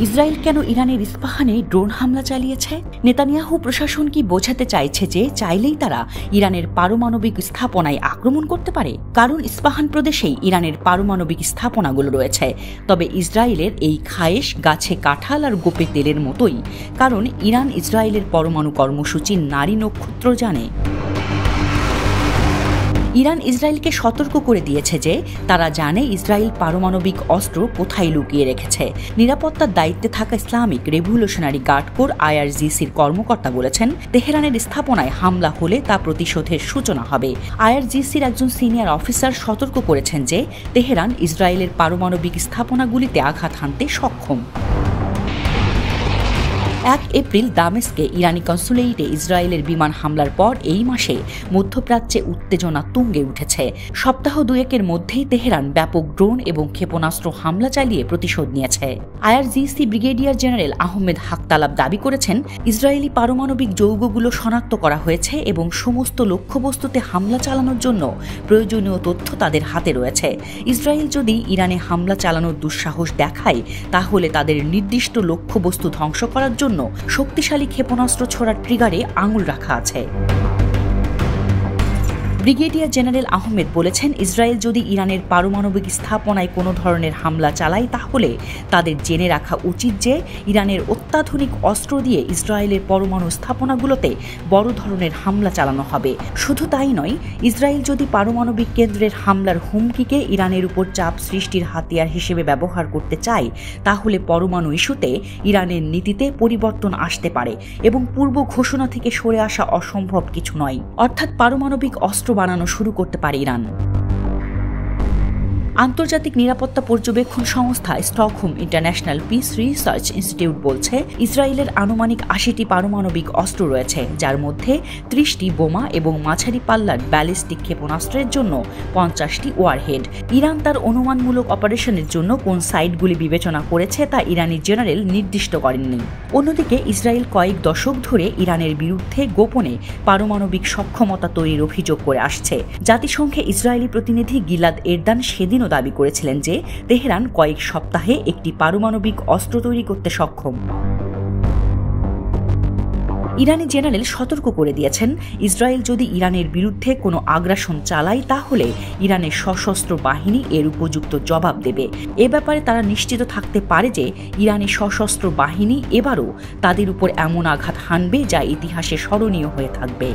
Israel কেন ইরানের ইস্পাহানে drone হামলা চালিয়েছে? নেতানিয়াহু প্রশাসন কি বোঝাতে চাইছে যে চাইলেই তারা ইরানের পারমাণবিক স্থাপনায় আক্রমণ করতে পারে? কারণ ইস্পাহান প্রদেশেই ইরানের পারমাণবিক স্থাপনাগুলো রয়েছে। তবে ইসরায়েলের এই খায়েশ গাছে কাঁঠাল আর গোপে তেলের মতোই, কারণ ইরান ইসরায়েলের পরমাণু কর্মসূচির নারী নক্ষত্র জানে। ইরান ইসরায়েলকে সতর্ক করে দিয়েছে যে তারা জানে ইসরায়েল পারমাণবিক অস্ত্র কোথায় লুকিয়ে রেখেছে। নিরাপত্তার দায়িত্বে থাকা ইসলামিক রেভলিউশনারি গার্ড কোর IRGCর কর্মকর্তা বলেছেন, তেহরানের স্থাপনায় হামলা হলে তা প্রতিশোধের সূচনা হবে। IRGCর একজন সিনিয়র অফিসার সতর্ক করেছেন যে তেহরান ইসরায়েলের পারমাণবিক স্থাপনাগুলিতে আঘাত হানতে সক্ষম। 1 এপ্রিল দামেস্কে ইরানি কনসুলেটে ইসরায়েলের বিমান হামলার পর এই মাসে মধ্যপ্রাচ্যে উত্তেজনা তুঙ্গে উঠেছে। সপ্তাহ দুয়েকের মধ্যেই তেহরান ব্যাপক ড্রোন এবং ক্ষেপণাস্ত্র হামলা চালিয়ে প্রতিশোধ নিয়েছে। IRGC ব্রিগেডিয়ার জেনারেল আহমেদ হাকতালাব দাবি করেছেন, ইসরায়েলি পারমাণবিক যৌগগুলো শনাক্ত করা হয়েছে এবং সমস্ত লক্ষ্যবস্তুতে হামলা চালানোর জন্য প্রয়োজনীয় তথ্য তাদের হাতে রয়েছে। ইসরায়েল যদি ইরানে হামলা চালানোর দুঃসাহস দেখায়, তাহলে তাদের নির্দিষ্ট লক্ষ্যবস্তু ধ্বংস করার জন্য শক্তিশালী ক্ষেপণাস্ত্র ছোড়ার ট্রিগারে আঙুল রাখা আছে। ব্রিগেডিয়ার জেনারেল আহমেদ বলেছেন, ইসরায়েল যদি ইরানের পারমাণবিক স্থাপনায় কোনো ধরনের হামলা চালায়, তাহলে তাদের জেনে রাখা উচিত যে ইরানের অত্যাধুনিক অস্ত্র দিয়ে ইসরায়েলের পরমাণু স্থাপনাগুলোতে বড় ধরনের হামলা চালানো হবে। শুধু তাই নয়, ইসরায়েল যদি পারমাণবিক কেন্দ্রের হামলার হুমকিকে ইরানের উপর চাপ সৃষ্টির হাতিয়ার হিসেবে ব্যবহার করতে চায়, তাহলে পরমাণু ইস্যুতে ইরানের নীতিতে পরিবর্তন আসতে পারে এবং পূর্ব ঘোষণা থেকে সরে আসা অসম্ভব কিছু নয়। অর্থাৎ পারমাণবিক অস্ত্র বানানো শুরু করতে পারে ইরান। আন্তর্জাতিক নিরাপত্তা পর্যবেক্ষণ সংস্থা Stockholm international piece research institute বলছে, ইসরায়েলের আনুমানিক 80টি পারমাণবিক অস্ত্র রয়েছে, যার মধ্যে 30টি বোমা এবং মাঝারি পাল্লার ব্যালিস্টিক ক্ষেপণাস্ত্রের জন্য 50টি ওয়ারহেড। ইরান তার অনুমানমূলক অপারেশনের জন্য কোন সাইটগুলি বিবেচনা করেছে তা ইরানি জেনারেল নির্দিষ্ট করেননি। অন্যদিকে ইসরায়েল কয়েক দশক ধরে ইরানের বিরুদ্ধে গোপনে পারমাণবিক সক্ষমতা তৈরির অভিযোগ করে আসছে। জাতিসংঘে ইসরায়েলি প্রতিনিধি গিলাদ এরদান সেদিন দাবি করেছিলেন যে তেহরান কয়েক সপ্তাহে একটি পারমাণবিক অস্ত্র তৈরি করতে সক্ষম। ইরানি জেনারেল সতর্ক করে দিয়েছেন, ইসরায়েল যদি ইরানের বিরুদ্ধে কোনো আগ্রাসন চালায়, তাহলে ইরানের সশস্ত্র বাহিনী এর উপযুক্ত জবাব দেবে। এ ব্যাপারে তারা নিশ্চিত থাকতে পারে যে ইরানি সশস্ত্র বাহিনী এবারও তাদের উপর এমন আঘাত হানবে যা ইতিহাসে স্মরণীয় হয়ে থাকবে।